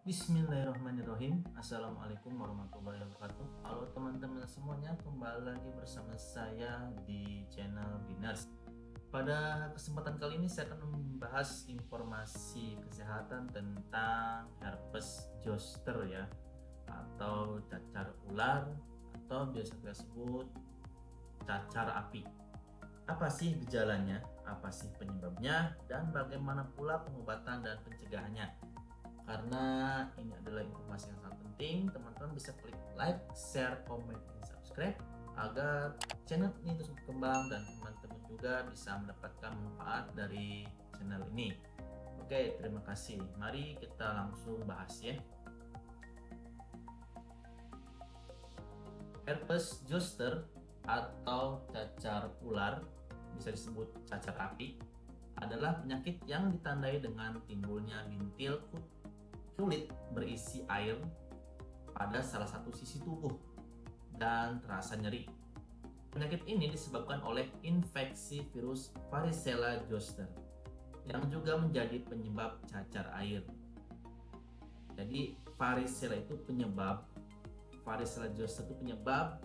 Bismillahirrahmanirrahim. Assalamualaikum warahmatullahi wabarakatuh. Halo teman-teman semuanya, kembali lagi bersama saya di channel Binars. Pada kesempatan kali ini saya akan membahas informasi kesehatan tentang herpes zoster ya, atau cacar ular, atau biasa kita sebut cacar api. Apa sih gejalanya, apa sih penyebabnya, dan bagaimana pula pengobatan dan pencegahannya? Karena ini adalah informasi yang sangat penting, teman-teman bisa klik like, share, komen, dan subscribe agar channel ini terus berkembang dan teman-teman juga bisa mendapatkan manfaat dari channel ini. Oke, terima kasih. Mari kita langsung bahas ya. Herpes zoster atau cacar ular, bisa disebut cacar api, adalah penyakit yang ditandai dengan timbulnya bintil kulit berisi air pada salah satu sisi tubuh dan terasa nyeri. Penyakit ini disebabkan oleh infeksi virus Varicella zoster yang juga menjadi penyebab cacar air. Jadi varicella itu penyebab, Varicella zoster itu penyebab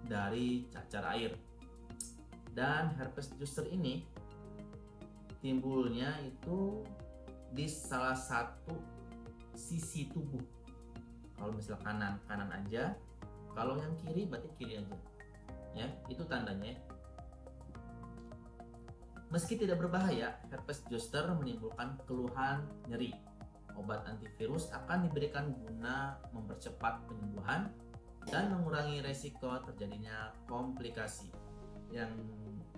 dari cacar air. Dan herpes zoster ini timbulnya itu di salah satu sisi tubuh. Kalau misal kanan aja, kalau yang kiri berarti kiri aja. Ya, itu tandanya. Meski tidak berbahaya, herpes zoster menimbulkan keluhan nyeri. Obat antivirus akan diberikan guna mempercepat penyembuhan dan mengurangi resiko terjadinya komplikasi. Yang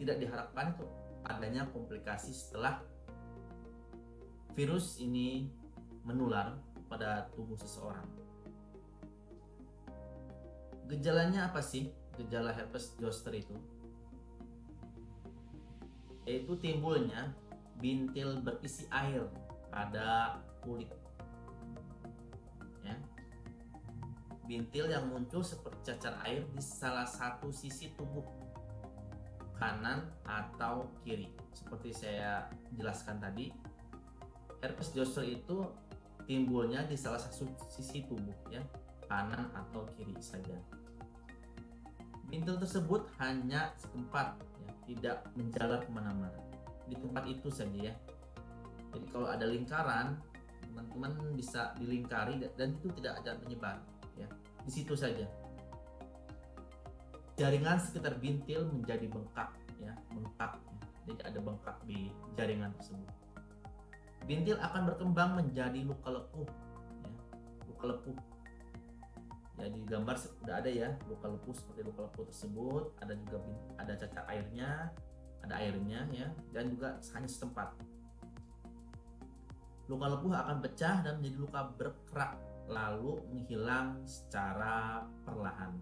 tidak diharapkan itu adanya komplikasi setelah virus ini menular pada tubuh seseorang. Gejalanya apa sih? Gejala herpes zoster itu yaitu timbulnya bintil berisi air pada kulit. Ya. Bintil yang muncul seperti cacar air di salah satu sisi tubuh, kanan atau kiri. Seperti saya jelaskan tadi, herpes zoster itu timbulnya di salah satu sisi tubuh ya, kanan atau kiri saja. Bintil tersebut hanya setempat ya, tidak menjalar kemana-mana, di tempat itu saja ya. Jadi kalau ada lingkaran, teman-teman bisa dilingkari dan itu tidak ada menyebar ya, di situ saja. Jaringan sekitar bintil menjadi bengkak ya, bengkak ya. Jadi ada bengkak di jaringan tersebut. Bintil akan berkembang menjadi luka lepuh ya, luka lepuh ya, di gambar sudah ada ya luka lepuh. Seperti luka lepuh tersebut ada juga ada cacar airnya, ada airnya ya, dan juga hanya setempat. Luka lepuh akan pecah dan menjadi luka berkerak lalu menghilang secara perlahan.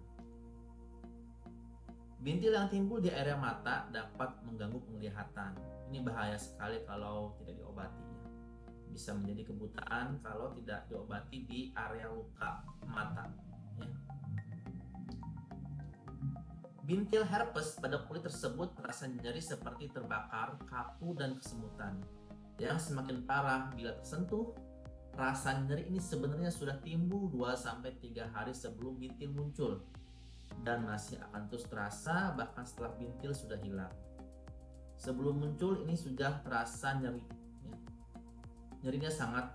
Bintil yang timbul di area mata dapat mengganggu penglihatan. Ini bahaya sekali kalau tidak diobati ya. Bisa menjadi kebutaan kalau tidak diobati di area luka mata ya. Bintil herpes pada kulit tersebut terasa nyeri seperti terbakar, kaku, dan kesemutan. Yang semakin parah bila tersentuh, rasa nyeri ini sebenarnya sudah timbul 2-3 hari sebelum bintil muncul dan masih akan terus terasa bahkan setelah bintil sudah hilang. Sebelum muncul ini sudah terasa nyeri ya. Nyerinya sangat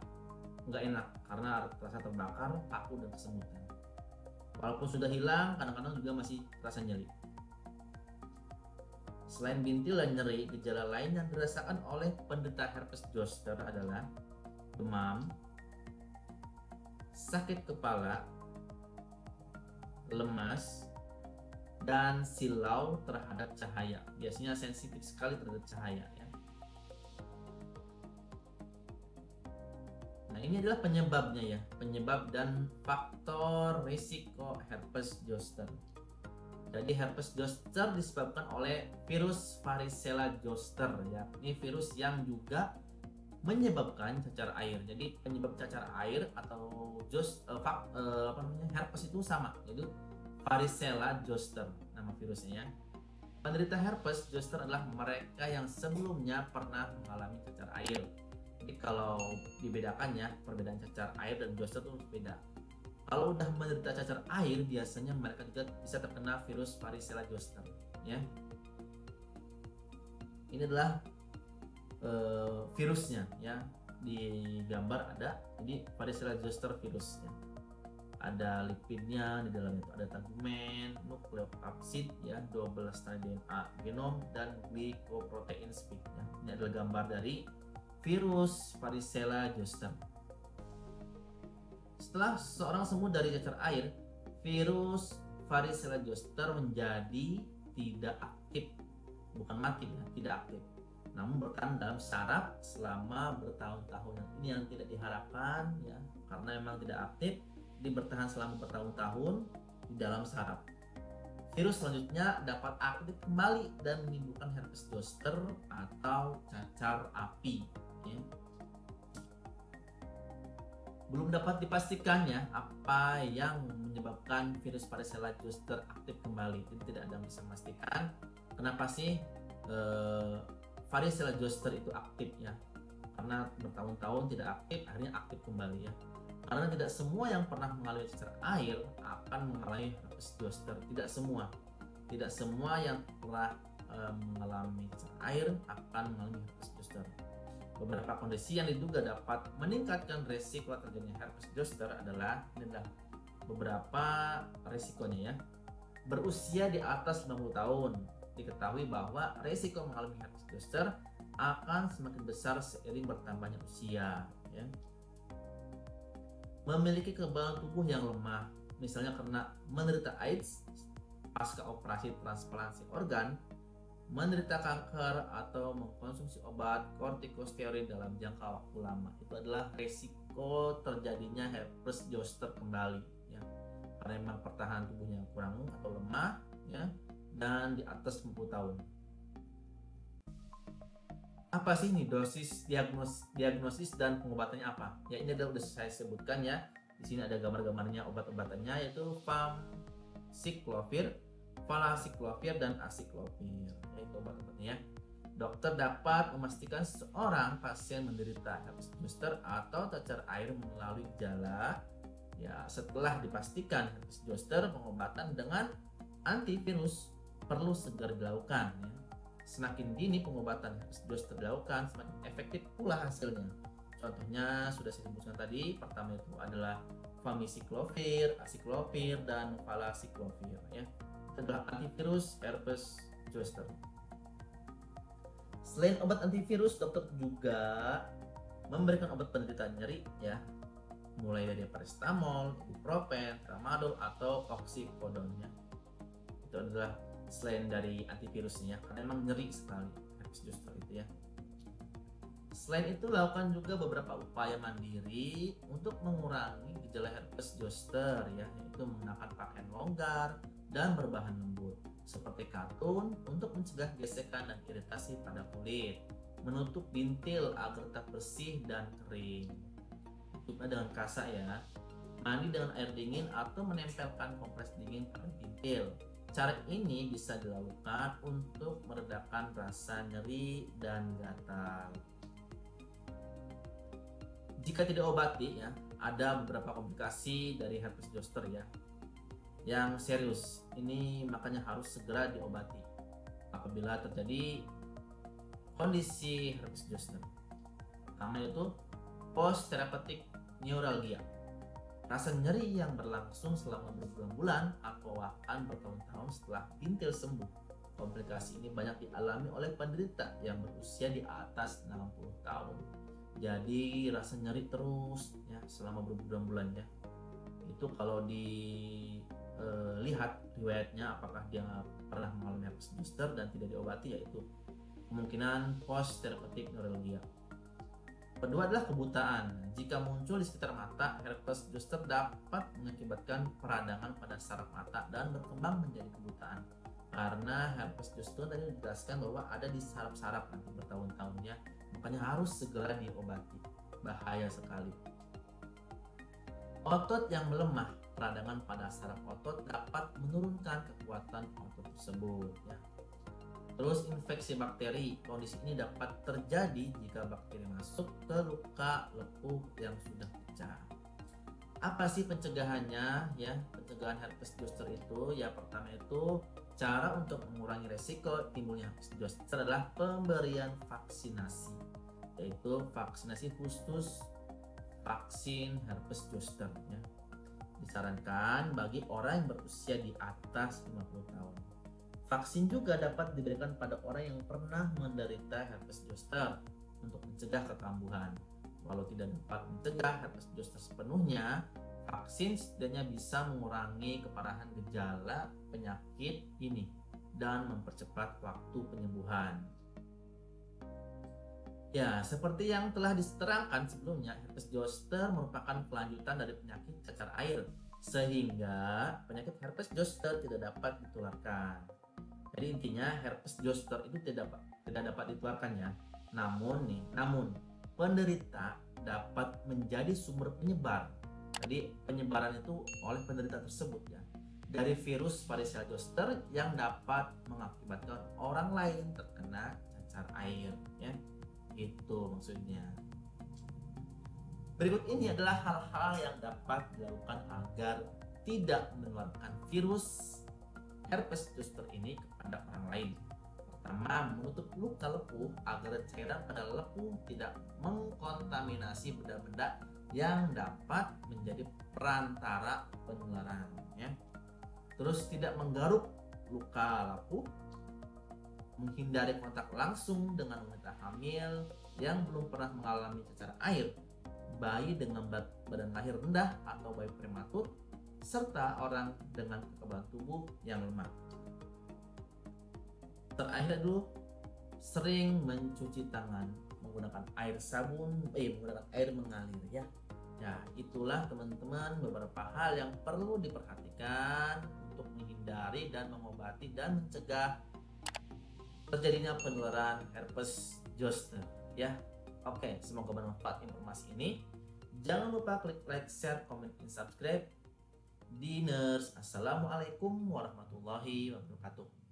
nggak enak karena terasa terbakar, kaku, dan kesemutan. Walaupun sudah hilang, kadang-kadang juga masih terasa nyeri. Selain bintil dan nyeri, gejala lain yang dirasakan oleh penderita herpes zoster adalah demam, sakit kepala, lemas, dan silau terhadap cahaya. Biasanya sensitif sekali terhadap cahaya ya. Nah, ini adalah penyebabnya ya, penyebab dan faktor risiko herpes zoster. Jadi herpes zoster disebabkan oleh virus Varicella zoster ya. Ini virus yang juga menyebabkan cacar air. Jadi penyebab cacar air atau herpes itu sama. Jadi Varicella zoster nama virusnya ya. Penderita herpes zoster adalah mereka yang sebelumnya pernah mengalami cacar air Jadi kalau dibedakannya, perbedaan cacar air dan zoster itu beda. Kalau udah menderita cacar air, biasanya mereka juga bisa terkena virus varicella zoster. Ya, ini adalah virusnya ya, di gambar ada. Jadi varicella zoster virusnya. Ada lipidnya, di dalamnya itu ada tegumen, nukleokapsid ya, 12 strand DNA genom dan glycoprotein spike ya. Ini adalah gambar dari virus varicella zoster. Setelah seseorang sembuh dari cacar air, virus varicella zoster menjadi tidak aktif, bukan mati ya, tidak aktif, namun bertahan dalam saraf selama bertahun-tahun. Ini yang tidak diharapkan ya, karena memang tidak aktif, jadi bertahan selama bertahun-tahun di dalam saraf. Virus selanjutnya dapat aktif kembali dan menimbulkan herpes zoster atau cacar api ya. Belum dapat dipastikan ya apa yang menyebabkan virus varicella zoster aktif kembali. Jadi tidak ada yang bisa memastikan kenapa sih varicella zoster itu aktif ya, karena bertahun-tahun tidak aktif akhirnya aktif kembali ya. Karena tidak semua yang pernah mengalami cacar air akan mengalami herpes zoster. Tidak semua yang pernah mengalami cacar air akan mengalami herpes zoster. Beberapa kondisi yang diduga dapat meningkatkan resiko terjadinya herpes zoster adalah beberapa resikonya ya. Berusia di atas 90 tahun, diketahui bahwa resiko mengalami herpes zoster akan semakin besar seiring bertambahnya usia ya. Memiliki kekebalan tubuh yang lemah, misalnya karena menderita AIDS pasca operasi transplantasi organ, menderita kanker, atau mengkonsumsi obat kortikosteroid dalam jangka waktu lama. Itu adalah resiko terjadinya herpes zoster kembali ya, karena memang pertahanan tubuhnya kurang atau lemah ya, dan di atas 90 tahun. Apa sih ini dosis, diagnosis dan pengobatannya apa? Ya ini sudah saya sebutkan ya. Di sini ada gambar-gambarnya obat-obatannya, yaitu famciclovir, valacyclovir, dan acyclovir. Yaitu obat-obatnya. Dokter dapat memastikan seorang pasien menderita herpes zoster atau cacar air melalui gejala. Ya setelah dipastikan herpes zoster, pengobatan dengan antivirus perlu segera dilakukan ya. Semakin dini pengobatan herpes zoster dilakukan, semakin efektif pula hasilnya. Contohnya sudah saya sebutkan tadi, pertama itu adalah famciclovir, acyclovir, dan valacyclovir ya. Itu adalah antivirus herpes zoster. Selain obat antivirus, dokter juga memberikan obat penderita nyeri ya, mulai dari paracetamol, ibuprofen, tramadol, atau oxycodone ya. Itu adalah selain dari antivirusnya, karena memang nyeri sekali herpes zoster itu ya. Selain itu, lakukan juga beberapa upaya mandiri untuk mengurangi gejala herpes zoster ya, yaitu menggunakan pakaian longgar dan berbahan lembut seperti katun untuk mencegah gesekan dan iritasi pada kulit, menutup bintil agar tetap bersih dan kering, tutupnya dengan kasa ya, mandi dengan air dingin atau menempelkan kompres dingin pada bintil. Cara ini bisa dilakukan untuk meredakan rasa nyeri dan gatal. Jika tidak obati ya, ada beberapa komplikasi dari herpes zoster ya, yang serius. Ini makanya harus segera diobati apabila terjadi kondisi herpes zoster. Pertama itu post therapeutic neuralgia. Rasa nyeri yang berlangsung selama berbulan-bulan atau bahkan bertahun-tahun setelah bintil sembuh. Komplikasi ini banyak dialami oleh penderita yang berusia di atas 60 tahun. Jadi rasa nyeri terus ya selama berbulan-bulan ya. Itu kalau dilihat riwayatnya apakah dia pernah mengalami herpes zoster dan tidak diobati, yaitu kemungkinan post therapeutic neuralgia. Kedua adalah kebutaan. Jika muncul di sekitar mata, herpes zoster dapat mengakibatkan peradangan pada saraf mata dan berkembang menjadi kebutaan. Karena herpes zoster tadi dijelaskan bahwa ada di saraf-saraf nanti bertahun-tahunnya, makanya harus segera diobati. Bahaya sekali. Otot yang melemah, peradangan pada saraf otot dapat menurunkan kekuatan otot tersebut. Ya. Terus infeksi bakteri. Kondisi ini dapat terjadi jika bakteri masuk ke luka lepuh yang sudah pecah. Apa sih pencegahannya ya? Pencegahan herpes zoster itu ya, pertama itu cara untuk mengurangi resiko timbulnya herpes zoster adalah pemberian vaksinasi, yaitu vaksinasi khusus vaksin herpes zoster ya. Disarankan bagi orang yang berusia di atas 50 tahun. Vaksin juga dapat diberikan pada orang yang pernah menderita herpes zoster untuk mencegah kekambuhan. Walau tidak dapat mencegah herpes zoster sepenuhnya, vaksin setidaknya bisa mengurangi keparahan gejala penyakit ini dan mempercepat waktu penyembuhan. Ya, seperti yang telah diterangkan sebelumnya, herpes zoster merupakan kelanjutan dari penyakit cacar air, sehingga penyakit herpes zoster tidak dapat ditularkan. Jadi intinya herpes zoster itu tidak dapat ditularkan ya. Namun penderita dapat menjadi sumber penyebar. Jadi penyebaran itu oleh penderita tersebut ya, dari virus varicella zoster yang dapat mengakibatkan orang lain terkena cacar air ya. Itu maksudnya. Berikut ini adalah hal-hal yang dapat dilakukan agar tidak menularkan virus herpes zoster ini kepada orang lain. Pertama, menutup luka lepuh agar cairan pada lepuh tidak mengkontaminasi benda-benda yang dapat menjadi perantara penularan ya. Terus tidak menggaruk luka lepuh, menghindari kontak langsung dengan wanita hamil yang belum pernah mengalami cacar air, bayi dengan badan lahir rendah atau bayi prematur, serta orang dengan kekebalan tubuh yang lemah. Terakhir dulu, sering mencuci tangan menggunakan menggunakan air mengalir ya. Ya, itulah teman-teman beberapa hal yang perlu diperhatikan untuk menghindari dan mengobati dan mencegah terjadinya penularan herpes zoster ya. Oke, semoga bermanfaat informasi ini. Jangan lupa klik like, share, comment, dan subscribe di Nurse. Assalamualaikum warahmatullahi wabarakatuh.